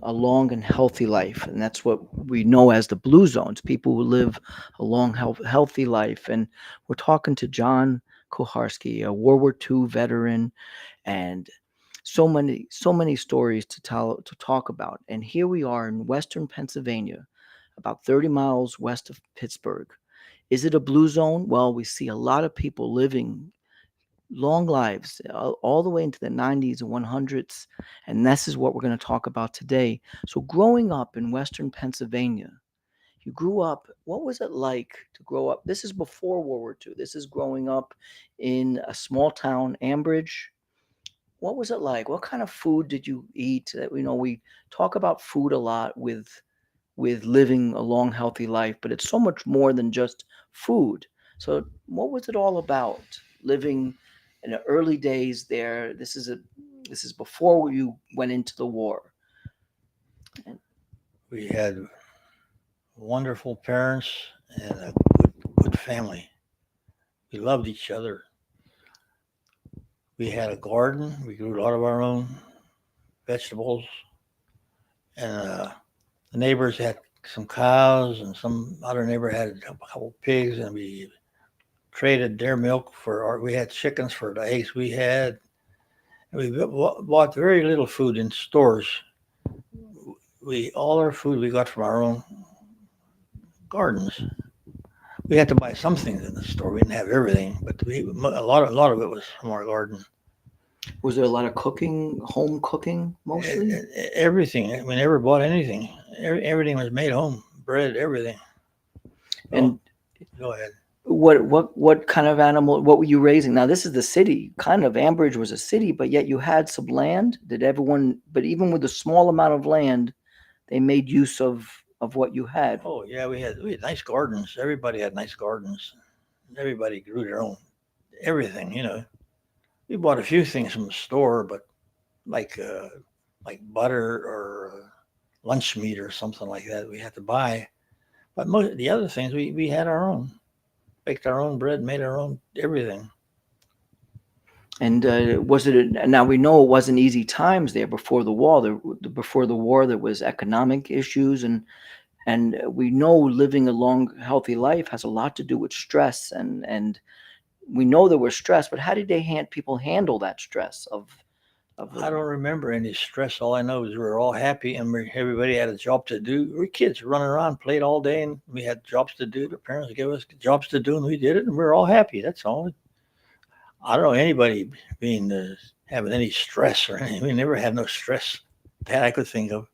a long and healthy life, and that's what we know as the blue zones. People who live a long, healthy life, and we're talking to John Kuharsky, a World War II veteran, and so many stories to talk about. And here we are in Western Pennsylvania, about 30 miles west of Pittsburgh. Is it a blue zone? Well, we see a lot of people living long lives all the way into the 90s and 100s, and this is what we're going to talk about today. So growing up in Western Pennsylvania, you grew up, what was it like to grow up? This is before World War II. This is growing up in a small town, Ambridge. What was it like? What kind of food did you eat? We talk about food a lot with living a long, healthy life, but it's so much more than just food. So, what was it all about living in the early days there? This is before you went into the war. And We had wonderful parents and a good family. We loved each other. We had a garden. We grew a lot of our own vegetables, and the neighbors had some cows, and some other neighbor had a couple of pigs, and we traded their milk for our. We had chickens for the eggs we had. And we bought very little food in stores. We all our food we got from our own gardens. We had to buy some things in the store. We didn't have everything, but a lot of it was from our garden. was there a lot of cooking, home cooking mostly? Everything. We never bought anything. Everything was made home. Bread, everything. Oh, And go ahead. what kind of animal? What were you raising? Now this is the city. Kind of Ambridge was a city, but yet you had some land. Did everyone? But even with a small amount of land, they made use of what you had. Oh yeah, we had nice gardens. Everybody had nice gardens. Everybody grew their own everything. We bought a few things from the store, but like uh, like butter or lunch meat or something like that, we had to buy. But most of the other things we had our own. Baked our own bread, made our own everything. And was it? Now we know it wasn't easy times there before the war. Before the war, there was economic issues, and we know living a long, healthy life has a lot to do with stress. And we know there was stress, but how did people handle that stress of I don't remember any stress. All I know is we were all happy and everybody had a job to do. We were kids running around, played all day, and we had jobs to do. The parents gave us jobs to do, and we did it, and we were all happy. That's all. I don't know anybody being having any stress or anything. We never had no stress that I could think of.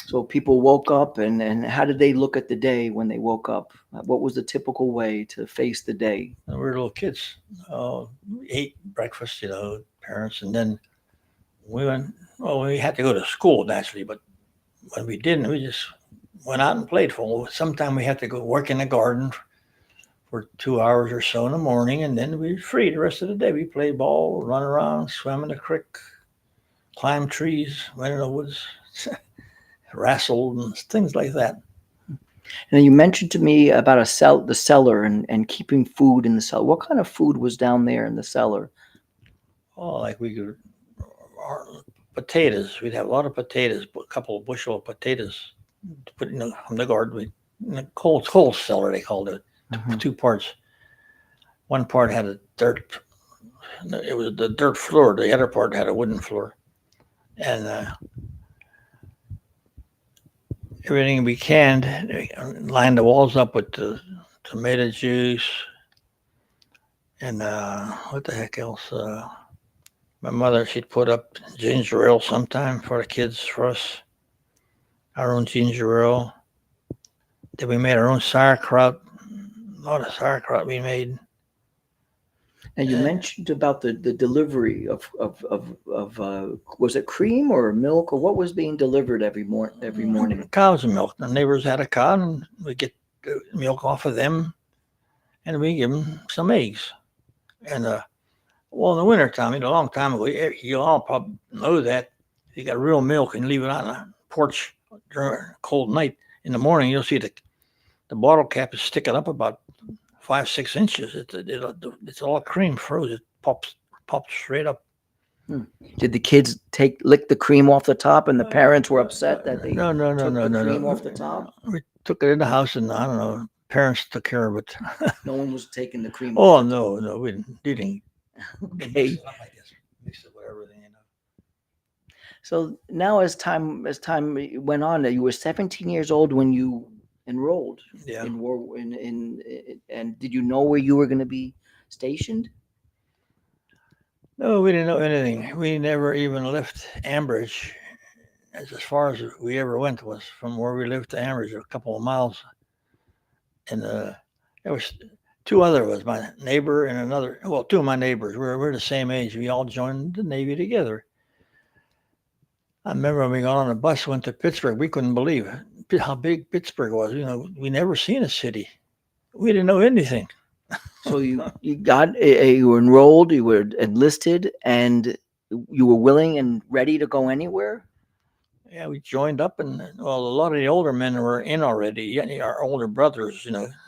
So people woke up, and how did they look at the day when they woke up? What was the typical way to face the day? And we were little kids. We ate breakfast, parents, and then we went. Well, we had to go to school naturally, but when we didn't, we just went out and played for. Sometime we had to go work in the garden for 2 hours or so in the morning, and then we were free the rest of the day. We played ball, run around, swam in the creek, climbed trees, went in the woods, wrestled, and things like that. And you mentioned to me about the cellar and keeping food in the cellar. What kind of food was down there in the cellar? Oh, like we could, our potatoes. We'd have a lot of potatoes, a couple of bushel of potatoes to put in the garden. In the coal cellar, they called it. Mhm. Two parts. One part had a dirt. It was the dirt floor. The other part had a wooden floor, and everything we canned, lined the walls up with the tomato juice and what the heck else? My mother, she'd put up ginger ale sometime for the kids, for us, our own ginger ale. Then we made our own sauerkraut. A lot of sauerkraut we made. And you Uh, mentioned about the delivery of was it cream or milk or what was being delivered every morning? Cow's milk. The neighbors had a cow, and we get the milk off of them, and we give them some eggs. And well, in the wintertime, a long time ago, you all probably know that you got real milk and leave it on the porch during a cold night. In the morning, you'll see the bottle cap is sticking up about 5, 6 inches. It's all cream froze. It pops straight up. Hmm. Did the kids lick the cream off the top, and the parents were upset that they No, no, no, took no, the no, cream no. off the top? We took it in the house, and I don't know. Parents took care of it. No one was taking the cream Oh off the no, no, we didn't. top. Mix Okay. it up, I guess. Mix it with everything, So now, as time went on, you were 17 years old when you enrolled Yeah. in war. And did you know where you were going to be stationed? No, we didn't know anything. We never even left Ambridge. As far as we ever went was from where we lived to Ambridge, a couple of miles. And there was two other of us, my neighbor and another. Well, two of my neighbors. We're the same age. We all joined the Navy together. I remember when we got on the bus, went to Pittsburgh. We couldn't believe how big Pittsburgh was. We never seen a city. We didn't know anything. So you got you were enrolled, you were enlisted, and you were willing and ready to go anywhere. Yeah, we joined up, and well, a lot of the older men were in already. Yeah, our older brothers,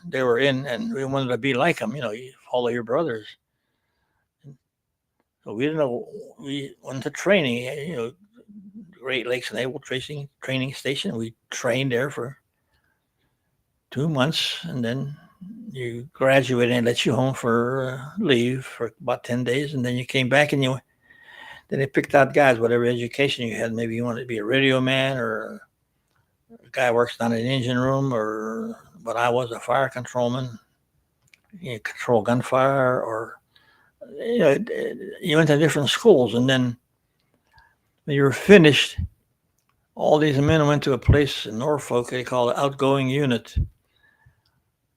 they were in, and we wanted to be like them. You follow your brothers. So we didn't know. We went to training. Great Lakes Naval Training Station. We trained there for 2 months, and then you graduated and let you home for leave for about 10 days, and then you came back and then they picked out guys, whatever education you had. Maybe you wanted to be a radio man or a guy works down in the engine room, but I was a fire controlman. You control gunfire, or you went to different schools, and then when you were finished, all these men went to a place in Norfolk they call the outgoing unit.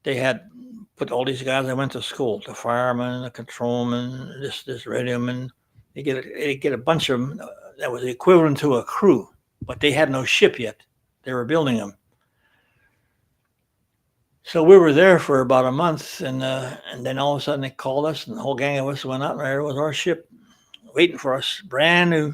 They had put all these guys that went to school, the firemen, the controlmen, this radioman. They get a bunch of them that was equivalent to a crew, but they had no ship yet. They were building them. So we were there for about a month, and then all of a sudden they called us, and the whole gang of us went out, and there was our ship waiting for us, brand new.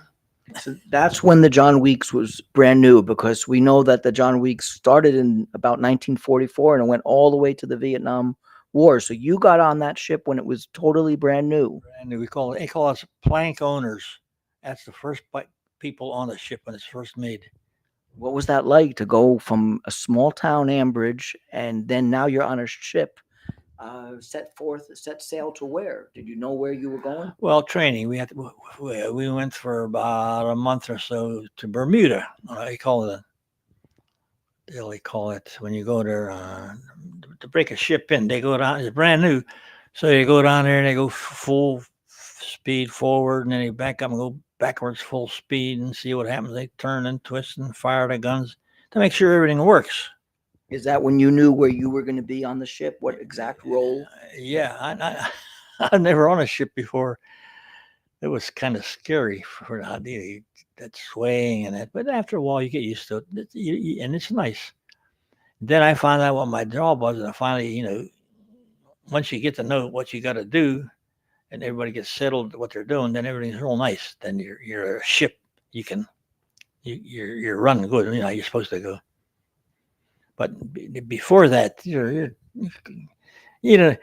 So that's when the John Weeks was brand new, because we know that the John Weeks started in about 1944 and it went all the way to the Vietnam War. So you got on that ship when it was totally brand new. Brand new. They call us plank owners. That's the first people on the ship when it's first made. What was that like to go from a small town, Ambridge, and then now you're on a ship, set sail to where? Did you know where you were going? Well, training. We went for about a month or so to Bermuda. They call it when you go there to break a ship in. They go down. It's brand new, so they go down there and they go full speed forward, and then they back up and go backwards full speed and see what happens. They turn and twist and fire the guns to make sure everything works. Is that when you knew where you were going to be on the ship? What exact role? Yeah, I've never on a ship before. It was kind of scary for the idea that swaying and that, but after a while you get used to it, and it's nice. Then I found out what my job was, and I finally, once you get to know what you got to do, and everybody gets settled what they're doing, then everything's real nice. Then you're a ship. You're running good. You're supposed to go. But before that, you don't you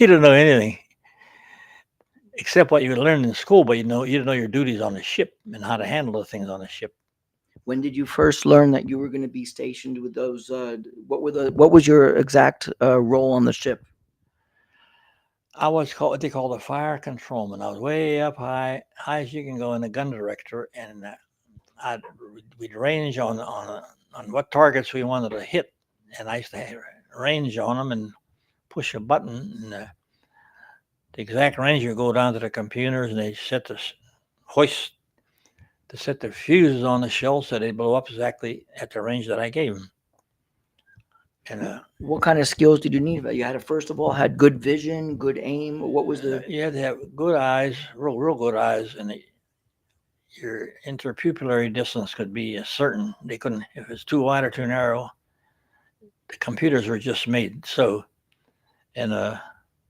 don't know anything except what you learned in school. But you don't know your duties on the ship and how to handle the things on the ship. When did you first learn that you were going to be stationed with those? What was your exact role on the ship? I was called what they call the fire controlman. I was way up high as you can go in the gun director, and we'd range on what targets we wanted to hit, and I used to range on them and push a button, and the exact range you go down to the computers, and they set the hoist to set the fuses on the shell so they blow up exactly at the range that I gave them. And what kind of skills did you need? You had to first of all had good vision, good aim. What was the? you had to have good eyes, real good eyes, and your interpupillary distance could be a certain. They couldn't, if it's too wide or too narrow. The computers were just made so, and the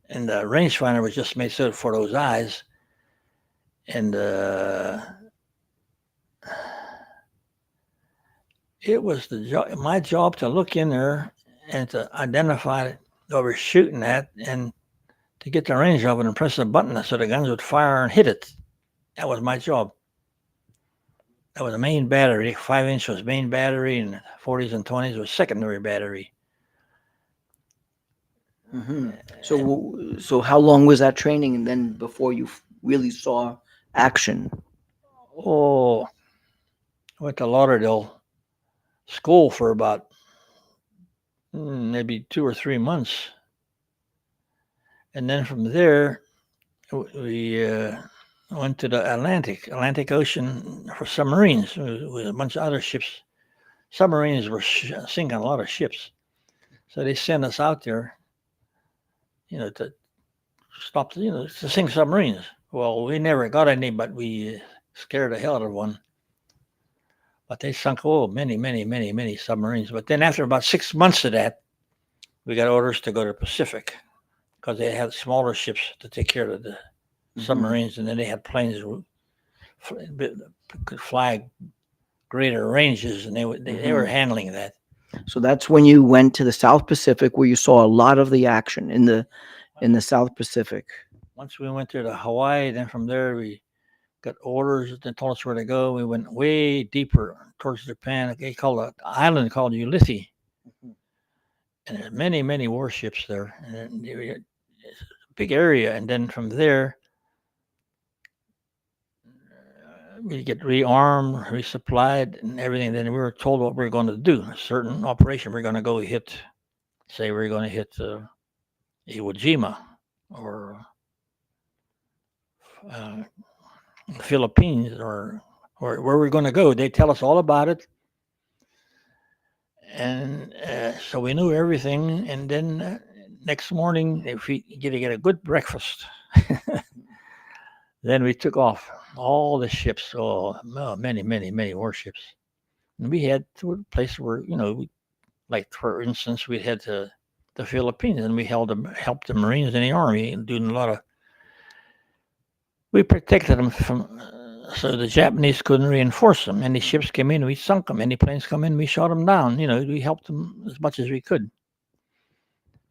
rangefinder was just made so for those eyes, and it was my job to look in there and to identify what we're shooting at, and to get the range of it and press a button so the guns would fire and hit it. That was my job. That was the main battery. 5-inch was main battery, and 40s and 20s was secondary battery. So how long was that training, and then before you really saw action? Oh, I went to Lauderdale school for about maybe 2 or 3 months, and then from there we went to the Atlantic Ocean for submarines with a bunch of other ships. Submarines were sinking a lot of ships, so they sent us out there, to stop, to sink submarines. Well, we never got any, but we scared the hell out of one. But they sunk many, many, many, many submarines. But then after about 6 months of that, we got orders to go to the Pacific because they had smaller ships to take care of the submarines, and then they had planes that could fly greater ranges, and they were handling that. So that's when you went to the South Pacific, where you saw a lot of the action in the South Pacific. Once we went to Hawaii, then from there we got orders that told us where to go. We went way deeper towards Japan. They called an island called Ulithi, and there's many, many warships there. And it's a big area. And then from there, we get rearmed, resupplied, and everything. Then we were told what we were going to do. A certain operation we're going to go hit. Say we're going to hit Iwo Jima or the Philippines or where we're going to go. They tell us all about it. And so we knew everything. And then next morning, if we get a good breakfast, then we took off all the ships, many, many, many warships. And we had to a place where, like for instance, we had to the Philippines, and we helped the Marines and the Army doing a lot of. We protected them from, so the Japanese couldn't reinforce them. Any ships came in, we sunk them. Any planes come in, we shot them down. We helped them as much as we could.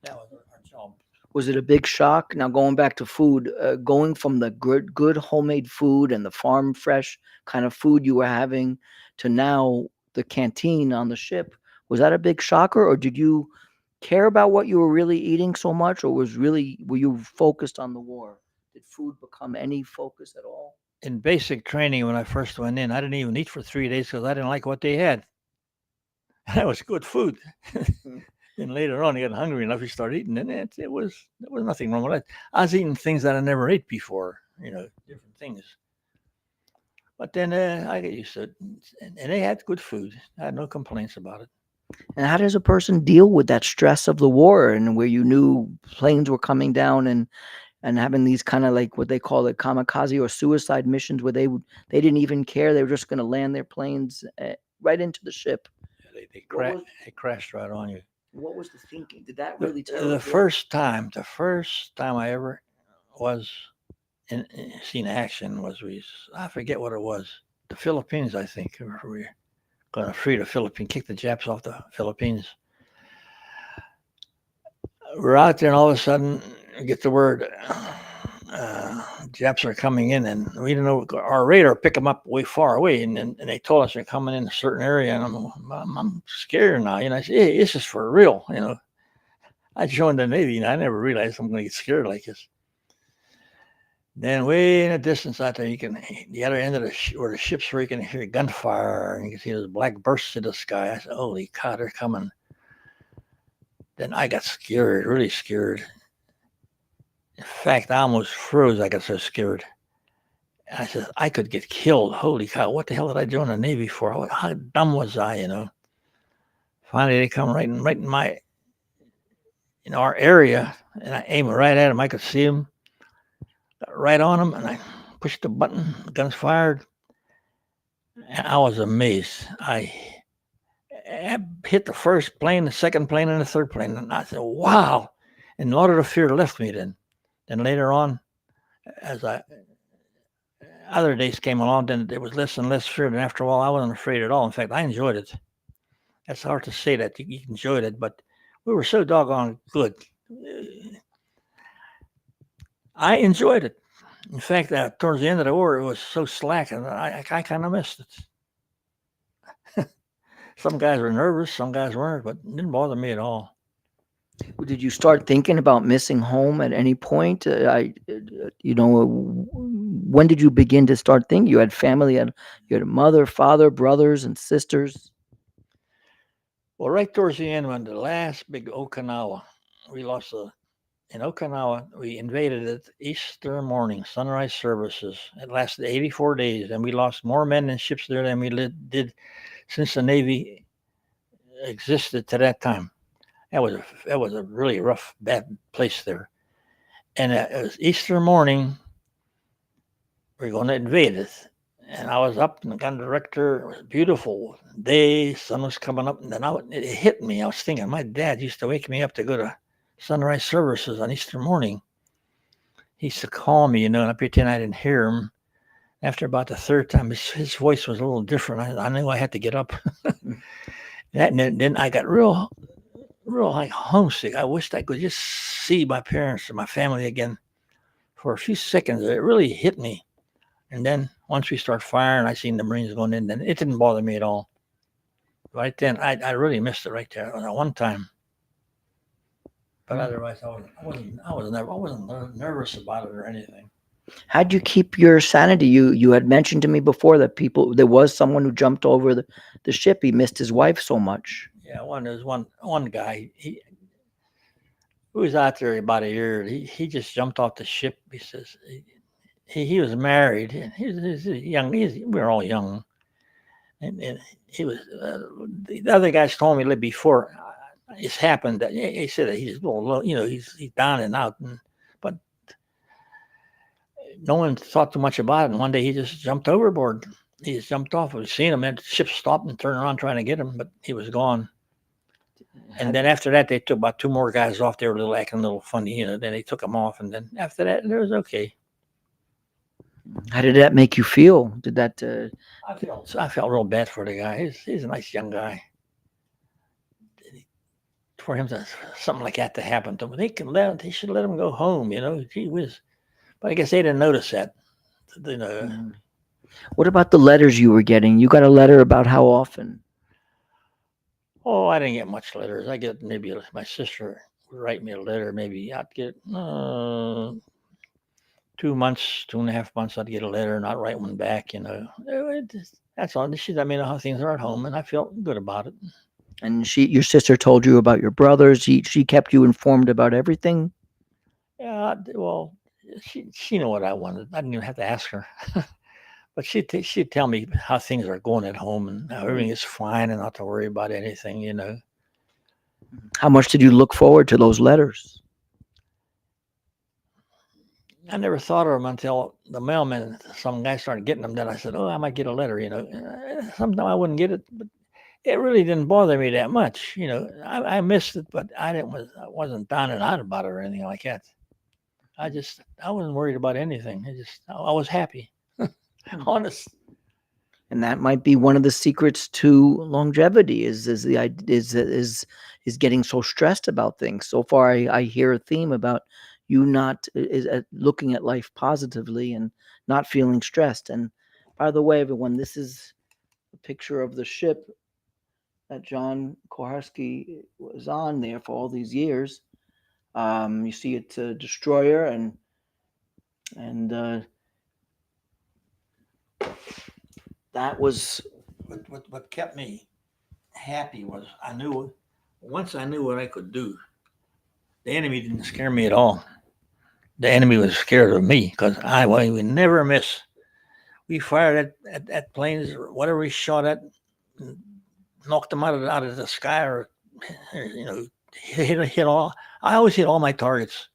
That was our job. Was it a big shock? Now going back to food, going from the good homemade food and the farm fresh kind of food you were having to now the canteen on the ship, was that a big shocker, or did you care about what you were really eating so much, or were you focused on the war? Did food become any focus at all? In basic training, when I first went in, I didn't even eat for 3 days because I didn't like what they had. That was good food. Then later on, you get hungry enough, you start eating, and there was nothing wrong with that. I was eating things that I never ate before, different things. But then I got used to it, and they had good food. I had no complaints about it. And how does a person deal with that stress of the war, and where you knew planes were coming down and having these kind of like what they call it kamikaze or suicide missions, where they didn't even care, they were just going to land their planes right into the ship? Yeah, they crashed right on you. What was the thinking? Did that really tell the first time I ever was seen action was I forget what it was. The Philippines, I think. We were going to free the Philippines, kick the Japs off the Philippines. We're out there, and all of a sudden, we get the word Japs are coming in, and we didn't know our radar pick them up way far away, and they told us they're coming in a certain area, and I'm scared now. I said, hey, this is for real. I joined the Navy, and I never realized I'm going to get scared like this. Then way in the distance out there, the other end of where the ships were, you can hear gunfire, and you can see those black bursts in the sky. I said, holy cow, they're coming. Then I got scared, really scared. In fact, I almost froze. I got so scared. I said, I could get killed. Holy cow, what the hell did I join the Navy for? How dumb was I, Finally, they come right in my, our area, and I aimed right at them. I could see them, got right on them, and I pushed the button. The guns fired. And I was amazed. I hit the first plane, the second plane, and the third plane. And I said, wow. And a lot of the fear left me then. Then later on, as other days came along, then there was less and less fear. And after a while, I wasn't afraid at all. In fact, I enjoyed it. That's hard to say that you enjoyed it, but we were so doggone good. I enjoyed it. In fact, towards the end of the war, it was so slack, and I kind of missed it. Some guys were nervous, some guys weren't, but it didn't bother me at all. Did you start thinking about missing home at any point? When did you begin to start thinking? You had family, you had a mother, father, brothers, and sisters. Well, right towards the end, when the last big Okinawa, we lost in Okinawa, we invaded it Easter morning, sunrise services. It lasted 84 days, and we lost more men and ships there than we did since the Navy existed to that time. That was a really rough, bad place there. And it was Easter morning. We're going to invade it. And I was up in the gun director. It was a beautiful day. Sun was coming up. And then it hit me. I was thinking, my dad used to wake me up to go to sunrise services on Easter morning. He used to call me, and I pretend I didn't hear him. After about the third time, his voice was a little different. I knew I had to get up. And then I got real like homesick. I wished I could just see my parents and my family again for a few seconds. It really hit me. And then once we start firing, I seen the Marines going in, then it didn't bother me at all. Right then, I really missed it right there at one time. But otherwise, I wasn't nervous about it or anything. How'd you keep your sanity? You had mentioned to me before that there was someone who jumped over the ship. He missed his wife so much. Yeah, there's one guy. He was out there about a year. He just jumped off the ship. He says he was married. And he was young. We were all young, and he was. The other guys told me before it's happened that he said that he's a little, he's down and out, but no one thought too much about it. And one day he just jumped overboard. He just jumped off. We've seen him, and the ship stopped and turned around trying to get him, but he was gone. And then after that, they took about two more guys off. They were acting a little funny, Then they took them off, and then after that, it was okay. How did that make you feel? Did that? I felt real bad for the guy. He's a nice young guy. For him to something like that to happen to him, they should let him go home. Gee whiz. But I guess they didn't notice that. What about the letters you were getting? You got a letter about how often? Oh, I didn't get much letters. I get maybe my sister would write me a letter. Maybe I'd get 2 months, 2.5 months. I'd get a letter and I'd write one back. That's all. She let me know how things are at home, and I felt good about it. And your sister told you about your brothers. She kept you informed about everything. Yeah, well, she knew what I wanted. I didn't even have to ask her. But she'd tell me how things are going at home and how everything is fine and not to worry about anything. How much did you look forward to those letters? I never thought of them until the mailman, some guy started getting them. Then I said, "Oh, I might get a letter." Sometimes I wouldn't get it, but it really didn't bother me that much. I missed it, but I wasn't down and out about it or anything like that. I wasn't worried about anything. I was happy. Honest. And that might be one of the secrets to longevity is getting so stressed about things. So far, I hear a theme about you not looking at life positively and not feeling stressed. And by the way, everyone, this is a picture of the ship that John Kuharsky was on there for all these years. You see it's a destroyer, and that was what kept me happy was once I knew what I could do. The enemy didn't scare me at all. The enemy was scared of me because we would never miss. We fired at planes, or whatever we shot at, knocked them out of the sky, or hit all. I always hit all my targets,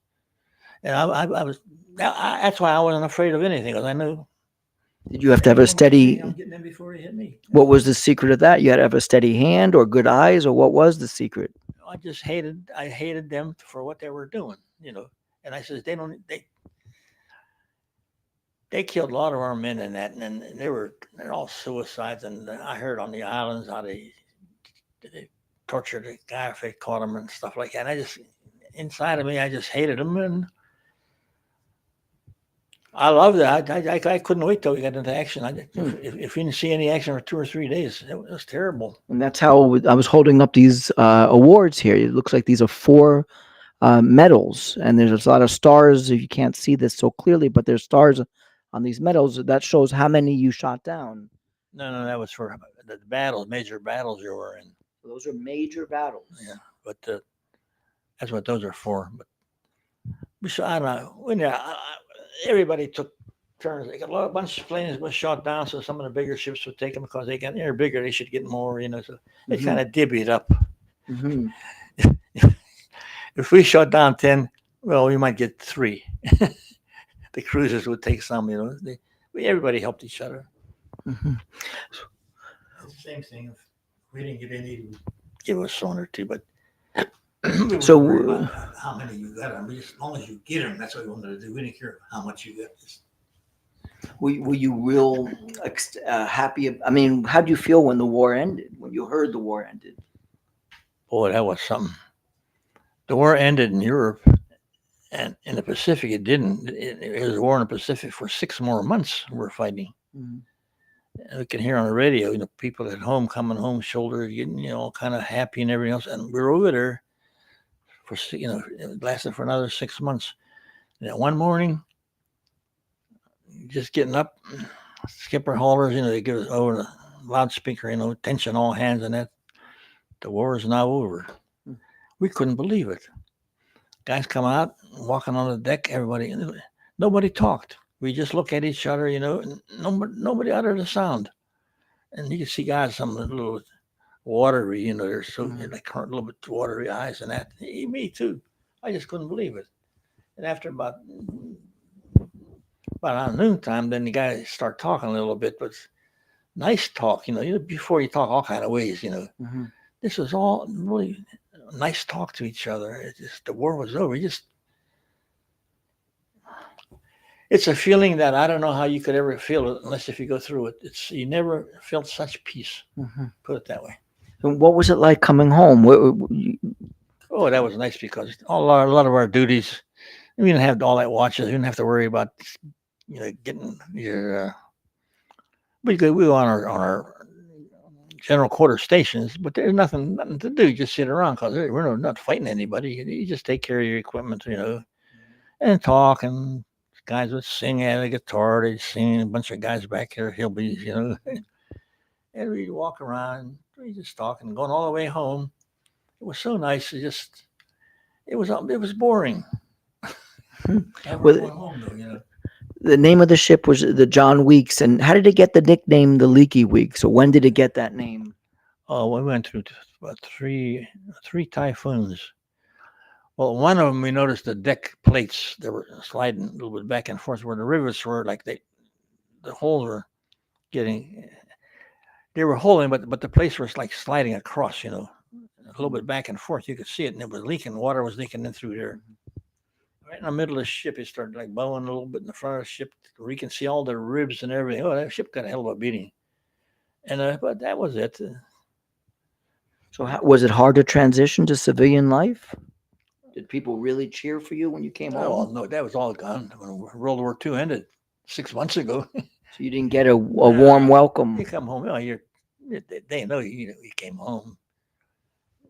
and I was. That's why I wasn't afraid of anything, because I knew. Did you have to have a steady? I'm getting them before he hit me. What was the secret of that? You had to have a steady hand or good eyes, or what was the secret? I just hated them for what they were doing, And I said they killed a lot of our men in that, and they're all suicides. And I heard on the islands how they tortured a guy if they caught him and stuff like that. And inside of me, I just hated them, and I love that. I couldn't wait till we got into action. Hmm. If we didn't see any action for 2 or 3 days, it was terrible. And that's how I was holding up these awards here. It looks like these are four medals, and there's a lot of stars. You can't see this so clearly, but there's stars on these medals. That shows how many you shot down. No, that was for the battles, major battles you were in. So those are major battles. Yeah, but that's what those are for. But we shot. I don't know. Everybody took turns. They got a bunch of planes was shot down, so some of the bigger ships would take them because they're bigger. They should get more. So they kind of divvied up. Mm-hmm. If we shot down 10, well, we might get 3. The cruisers would take some. Everybody helped each other. Mm-hmm. Same thing. If we didn't get any, we'd give us one or two, but. So How many you got? As long as you get them, that's what we wanted to do. We didn't care how much you got. were you real happy? I mean, how did you feel when the war ended? When you heard the war ended? Boy, that was something. The war ended in Europe, and in the Pacific, it didn't. It was a war in the Pacific for 6 more months. We're fighting. Mm-hmm. And we can hear on the radio, people at home coming home, shoulders getting, all kind of happy and everything else. And we were over there for, it lasted for another 6 months. And then one morning, just getting up, skipper haulers, they give us over the loudspeaker, attention all hands, and that the war is now over. We couldn't believe it. Guys come out, walking on the deck, nobody talked. We just look at each other, and nobody uttered a sound. And you can see guys, some a little watery, they're so like a little bit watery eyes and that. Me too. I just couldn't believe it. And after about around noontime, then the guys start talking a little bit, but nice talk, before you talk all kind of ways, Mm-hmm. This was all really nice talk to each other. It just, the war was over. It's a feeling that I don't know how you could ever feel it unless if you go through it. You never felt such peace. Mm-hmm. Put it that way. And what was it like coming home? Oh, that was nice because a lot of our duties, we didn't have all that watches. We didn't have to worry about, getting your. We were on our general quarter stations, but there's nothing to do. Just sit around because we're not fighting anybody. You just take care of your equipment, and talk, and guys would sing at a guitar. They'd sing. A bunch of guys back here, hillbillies, and we'd walk around. We just talking, going all the way home. It was so nice. It was boring. Well, going home, though, the name of the ship was the John Weeks, and how did it get the nickname the Leaky Weeks? So when did it get that name? Oh, we went through about three typhoons. Well, one of them we noticed the deck plates that were sliding a little bit back and forth, where the rivets were like the holes were getting. They were holding, but the plates were like sliding across, a little bit back and forth. You could see it, and it was leaking. Water was leaking in through there. Right in the middle of the ship, it started like bowing a little bit in the front of the ship, where you can see all the ribs and everything. Oh, that ship got a hell of a beating. And but that was it. So was it hard to transition to civilian life? Did people really cheer for you when you came home? No, that was all gone when World War II ended 6 months ago. So you didn't get a warm welcome. You come home, they know you came home.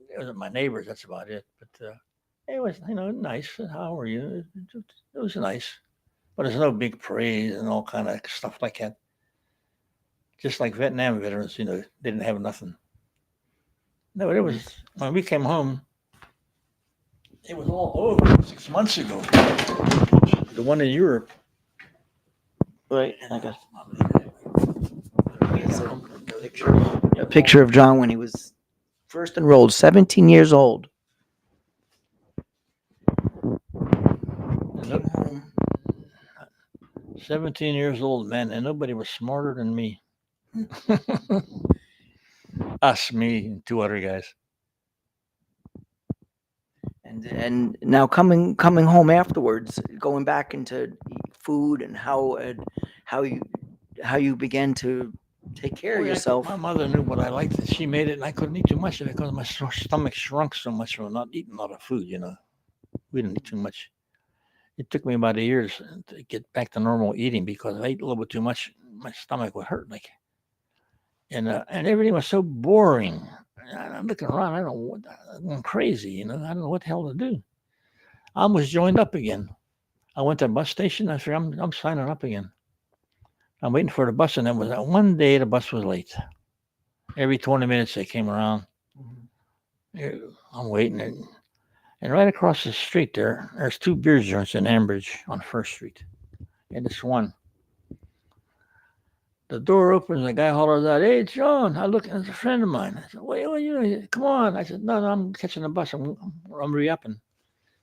It was my neighbors. That's about it. But it was, nice. How are you? It was nice, but there's no big praise and all kind of stuff like that. Just like Vietnam veterans, they didn't have nothing. No, it was when we came home. It was all over 6 months ago. The one in Europe. Right. I got a picture of John when he was first enrolled, 17 years old. 17 years old, man, and nobody was smarter than me. Us, me, and 2 other guys. And now coming home afterwards, going back into food and how you began to take care of yourself. My mother knew what I liked. She made it, and I couldn't eat too much of it because my stomach shrunk so much from not eating a lot of food. We didn't eat too much. It took me about a year to get back to normal eating because I ate a little bit too much. My stomach would hurt, like, and everything was so boring. I'm looking around. I don't know what I'm going crazy. I don't know what the hell to do. I almost joined up again. I went to the bus station. I said, I'm signing up again. I'm waiting for the bus, and then was that one day the bus was late. Every 20 minutes they came around. I'm waiting, and right across the street there's two beer joints in Ambridge on First Street. And this one, the door opens, and the guy hollers out, "Hey, John!" I look, and it's a friend of mine. I said, "Wait, what you? Come on!" I said, "No, I'm catching the bus. I'm re-upping.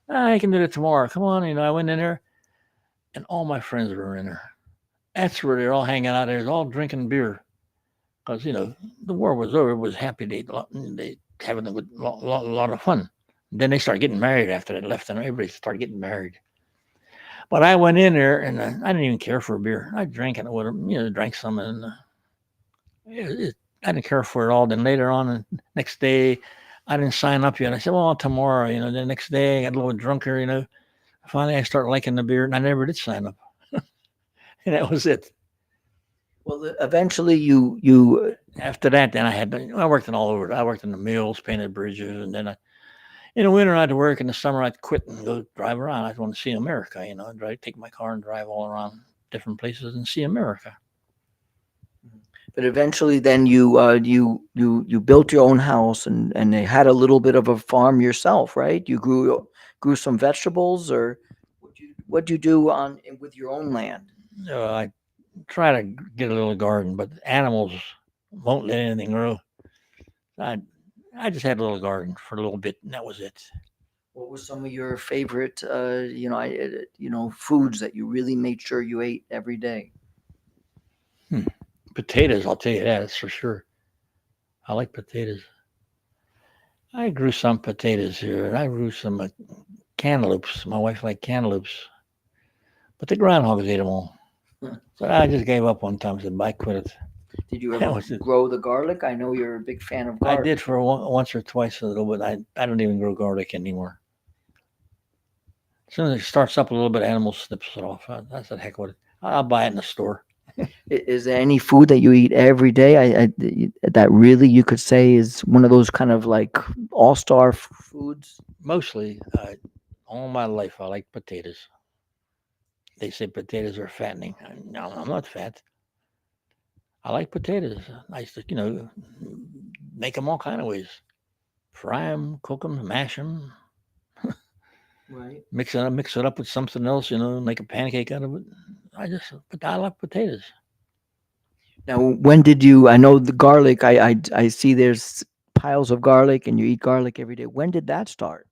I can do it tomorrow. Come on." I went in there, and all my friends were in there. That's where they're all hanging out. They're all drinking beer because the war was over. It was happy. They having a lot of fun. Then they started getting married after they left, and everybody started getting married. But I went in there, and I didn't even care for a beer. I drank it with them, drank some, and I didn't care for it all. Then later on, the next day, I didn't sign up yet. I said, "Well, tomorrow." The next day, I got a little drunker. Finally, I started liking the beer, and I never did sign up, and that was it. Well, eventually you After that, then I worked in all over. I worked in the mills, painted bridges, and then in the winter, I had to work. In the summer, I'd quit and go drive around. I'd want to see America, take my car and drive all around different places and see America. but eventually then you built your own house and they had a little bit of a farm yourself, right? You grew some vegetables, or what'd you do on with your own land? I try to get a little garden, but animals won't let anything grow. I, I just had a little garden for a little bit, and that was it. What were some of your favorite foods that you really made sure you ate every day? Hmm. Potatoes, I'll tell you that, that's for sure. I like potatoes. I grew some potatoes here, and I grew some cantaloupes. My wife liked cantaloupes, but the groundhogs ate them all. So I just gave up one time. Said, "I quit it." Did you That ever was it. grow the garlic? I know you're a big fan of I garlic. did for once or twice a little bit. I don't even grow garlic anymore. As soon as it starts up a little bit, animals snips it off. I said, "Heck with it. I'll buy it in the store." Is there any food that you eat every day? That really you could say is one of those kind of like all-star foods. Mostly, all my life, I like potatoes. They say potatoes are fattening. No, I'm not fat. I like potatoes. I used to, make them all kind of ways. Fry them, cook them, mash them, Right. mix it up with something else. Make a pancake out of it. But I like potatoes. Now, when did you? I know the garlic. I see there's piles of garlic, and you eat garlic every day. When did that start?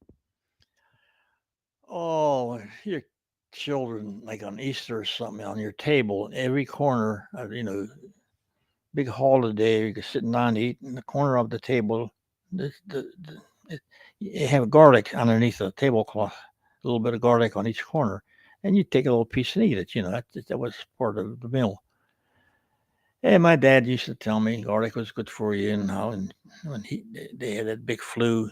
Oh, your children, like on Easter or something, on your table, every corner, big holiday, you're sitting down to eat in the corner of the table. You have garlic underneath the tablecloth, a little bit of garlic on each corner, and you take a little piece and eat it. That was part of the meal. And my dad used to tell me garlic was good for you, and how and when they had that big flu,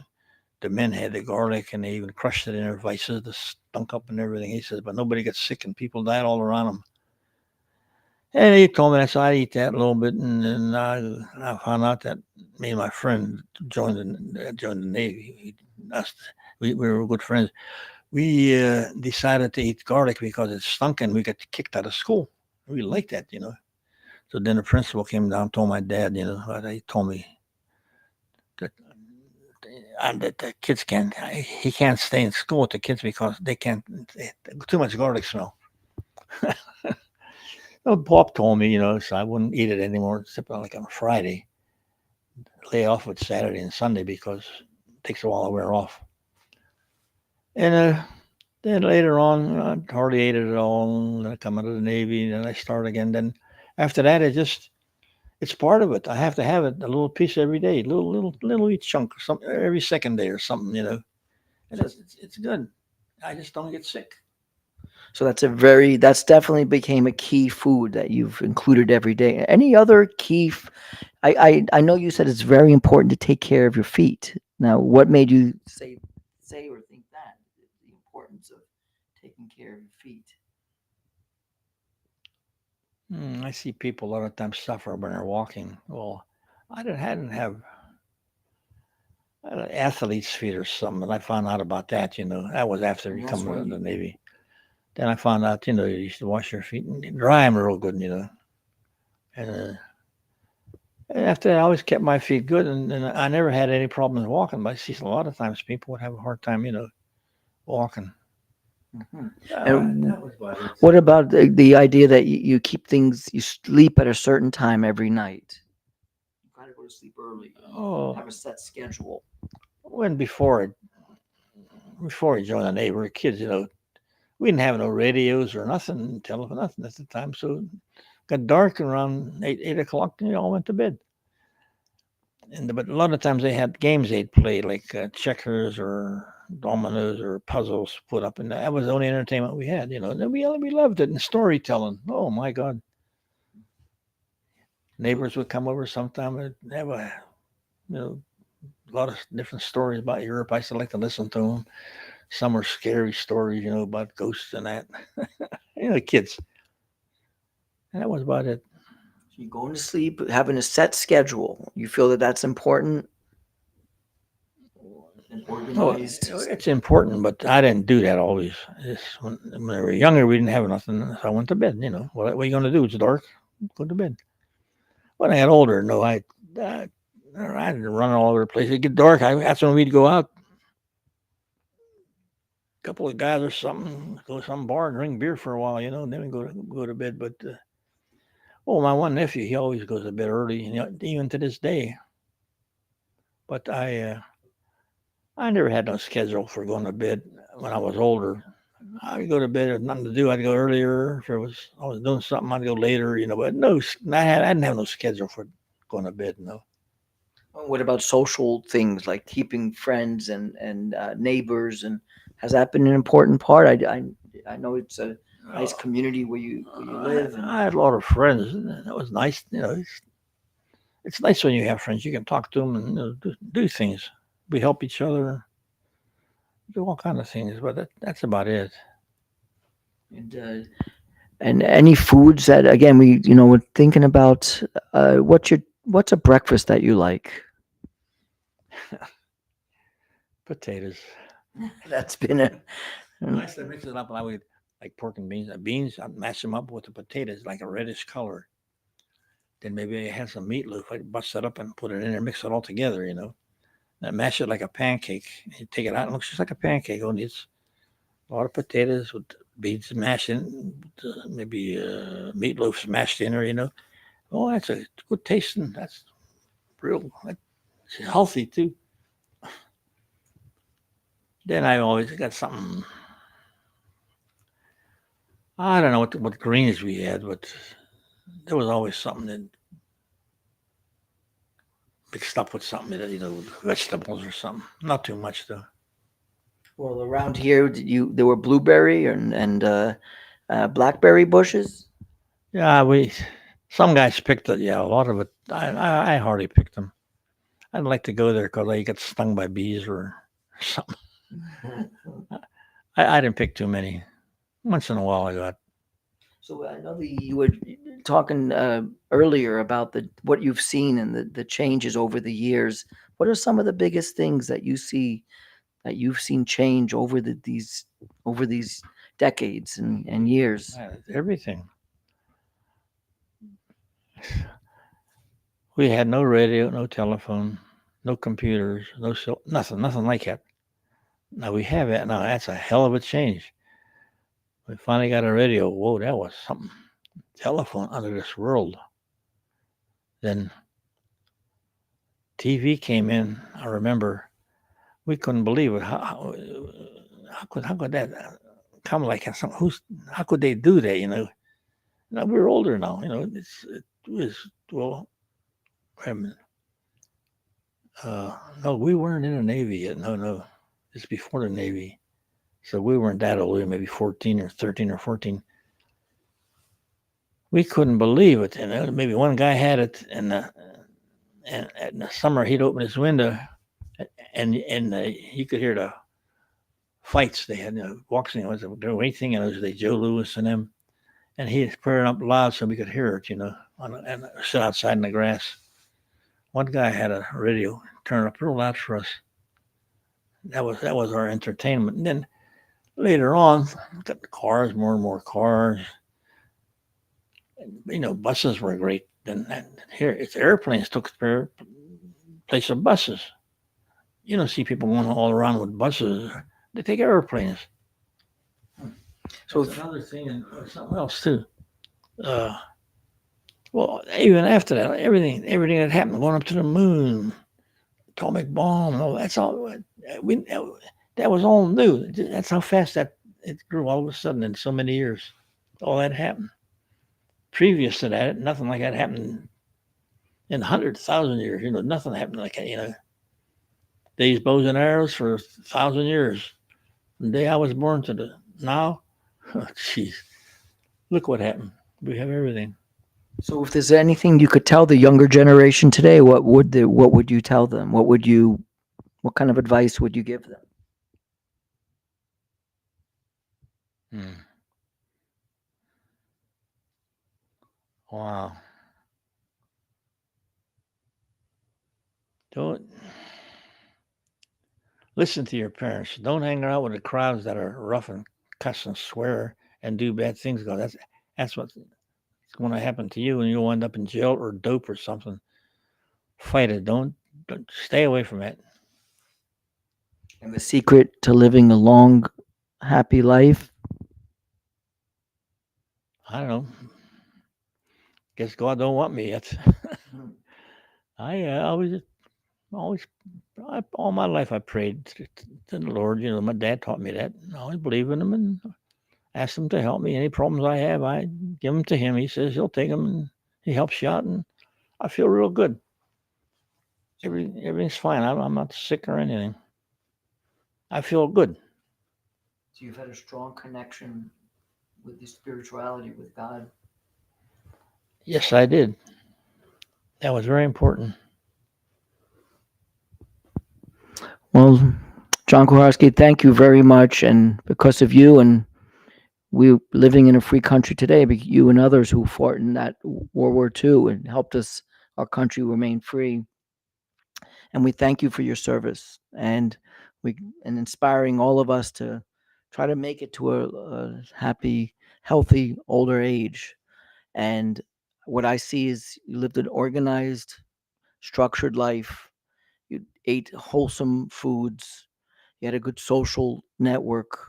the men had the garlic and they even crushed it in their vices, the stunk up and everything. He says, but nobody got sick and people died all around them. And he told me that, so I eat that a little bit, and then I found out that me and my friend joined the Navy. Us, we were good friends. We decided to eat garlic because it stunk, and we got kicked out of school. We liked that. So then the principal came down, told my dad, he told me that that the kids can't. He can't stay in school with the kids because they can't. Too much garlic smell. Bob told me, so I wouldn't eat it anymore, except like on a Friday. Lay off with Saturday and Sunday because it takes a while to wear off. And then later on, I hardly ate it at all. Then I come out of the Navy, then I start again. Then after that, it's part of it. I have to have it a little piece every day, little each chunk, or something every second day or something. And it's good. I just don't get sick. So that's definitely became a key food that you've included every day. Any other key? I know you said it's very important to take care of your feet. Now, what made you say or think that the importance of taking care of your feet. I see people a lot of times suffer when they're walking. Well, hadn't have athlete's feet or something, and I found out about that. That was after And you that's come when to the you, Navy. Then I found out, you should wash your feet and dry them real good, And after that, I always kept my feet good, and I never had any problems walking. But I see a lot of times people would have a hard time, walking. Mhm. That And was about it. what about the idea that you keep things, you sleep at a certain time every night? You got to go to sleep early and Oh, have a set schedule. when before I joined the Navy, we were kids, we didn't have no radios or nothing, telephone, nothing at the time. So it got dark around 8 o'clock, and all went to bed. But a lot of times they had games they'd play, like checkers or dominoes or puzzles put up, and that was the only entertainment we had. And we loved it, and storytelling. Oh my God, neighbors would come over sometime and have you know a lot of different stories about Europe. I used to like to listen to them. Some were scary stories, about ghosts and that. Kids. And that was about it. So you're going to sleep, having a set schedule. You feel that that's important and Oh, organized. it's important, but I didn't do that always. When we were younger, we didn't have nothing. So I went to bed. What are you going to do? It's dark. Go to bed. When I got older, no, I didn't run all over the place. It get dark. That's when we'd go out. A couple of guys or something, go to some bar and drink beer for a while, and then we go to bed. But my one nephew, he always goes to bed early, even to this day. But I never had no schedule for going to bed when I was older. I'd go to bed, there's nothing to do. I'd go earlier. If I was doing something, I'd go later. But no, I didn't have no schedule for going to bed. No. What about social things like keeping friends and neighbors? And has that been an important part? I know it's a nice community where you live. And I had a lot of friends. And that was nice. It's nice when you have friends. You can talk to them and do things. We help each other, do all kind of things. But that's about it. and any foods that, again, we're thinking about what's a breakfast that you like. Potatoes. That's been a I used to mix it up, and I would like pork and beans. Beans, I'd mash them up with the potatoes, like a reddish color. Then maybe I had some meatloaf. I'd bust it up and put it in there, mix it all together, And mash it like a pancake. You take it out, it looks just like a pancake. Only it's a lot of potatoes with beans mashed in, maybe meatloaf smashed in there. Oh, that's a good tasting. That's it's healthy too. Then I always got something. I don't know what greens we had, but there was always something that mixed up with something, vegetables or something. Not too much though. well, around here, there were blueberry and blackberry bushes. Yeah, some guys picked it. Yeah, a lot of it. I hardly picked them. I'd like to go there because I get stung by bees or something. I didn't pick too many. Once in a while, I got. So I know that you were talking earlier about what you've seen and the changes over the years. What are some of the biggest things that you've seen change over these decades and years? Everything. We had no radio, no telephone, no computers, nothing like that. Now we have it. Now that's a hell of a change. We finally got a radio. Whoa, that was something. Telephone out of this world. Then TV came in. I remember we couldn't believe it. How could that come like some? How could they do that? Now we're older now. It was well. Wait a minute. No, we weren't in the Navy yet. No, it's before the Navy. So we weren't that old. We were maybe 14 or 13 or 14. We couldn't believe it. And maybe one guy had it, and in the summer he'd open his window, and you could hear the fights. They had boxing was a great thing in those days. Joe Louis and them, and he was purring up loud so we could hear it, and sit outside in the grass. One guy had a radio turn up real loud for us. That was our entertainment. And then later on, got the cars, more and more cars. Buses were great. Then here, it's airplanes took the place of buses. You don't see people going all around with buses. They take airplanes. So that's another thing, and something else too. Well, even after that, everything that happened, going up to the moon, atomic bomb, and all that's all. We that was all new. That's how fast that it grew all of a sudden in so many years. All that happened. Previous to that, nothing like that happened in 100,000 years. Nothing happened like that. These bows and arrows for 1,000 years. The day I was born to the now, oh, jeez, look what happened. We have everything. So, if there's anything you could tell the younger generation today, what would you tell them? What kind of advice would you give them? Wow. Don't listen to your parents. Don't hang out with the crowds that are rough and cuss and swear and do bad things. That's what's going to happen to you, and you'll end up in jail or dope or something. Fight it. Don't stay away from it. And the secret to living a long, happy life? I don't know. Guess God don't want me yet. I always, all my life I prayed to the Lord. My dad taught me that. I always believe in Him and ask Him to help me. Any problems I have, I give them to Him. He says He'll take them, and He helps you out, and I feel real good. Everything's fine. I'm not sick or anything. I feel good. So you've had a strong connection with the spirituality, with God. Yes, I did. That was very important. Well, John Kuharsky, thank you very much. And because of you and we living in a free country today, you and others who fought in that World War II and helped our country remain free. And we thank you for your service and inspiring all of us to try to make it to a happy, healthy older age. And what I see is you lived an organized, structured life. You ate wholesome foods. You had a good social network.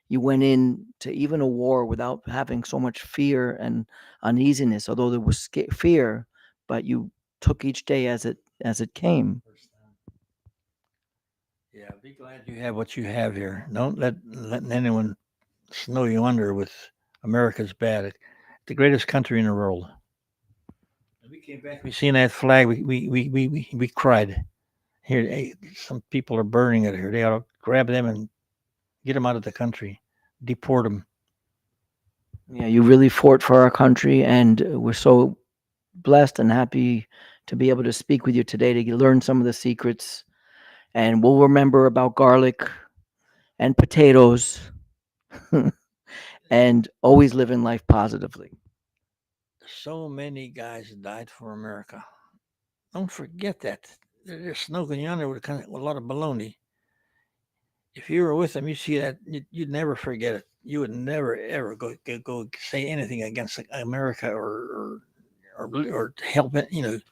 You went into even a war without having so much fear and uneasiness, although there was fear, but you took each day as it came. Yeah, be glad you have what you have here. Don't let anyone snow you under with America's bad. It's the greatest country in the world. We came back. We seen that flag. We cried. Here, hey, some people are burning it here. They ought to grab them and get them out of the country, deport them. Yeah, you really fought for our country, and we're so blessed and happy to be able to speak with you today to learn some of the secrets. And we'll remember about garlic and potatoes and always living life positively. So many guys died for America. Don't forget that. They're snooping yonder with a lot of baloney. If you were with them, you see that you'd never forget it. You would never ever go say anything against America or help it.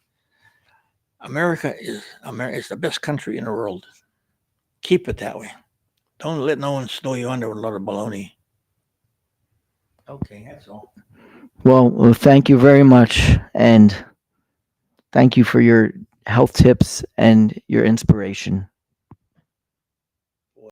America is the best country in the world. Keep it that way. Don't let no one snow you under with a lot of baloney. Okay, that's all. Well, thank you very much, and thank you for your health tips and your inspiration.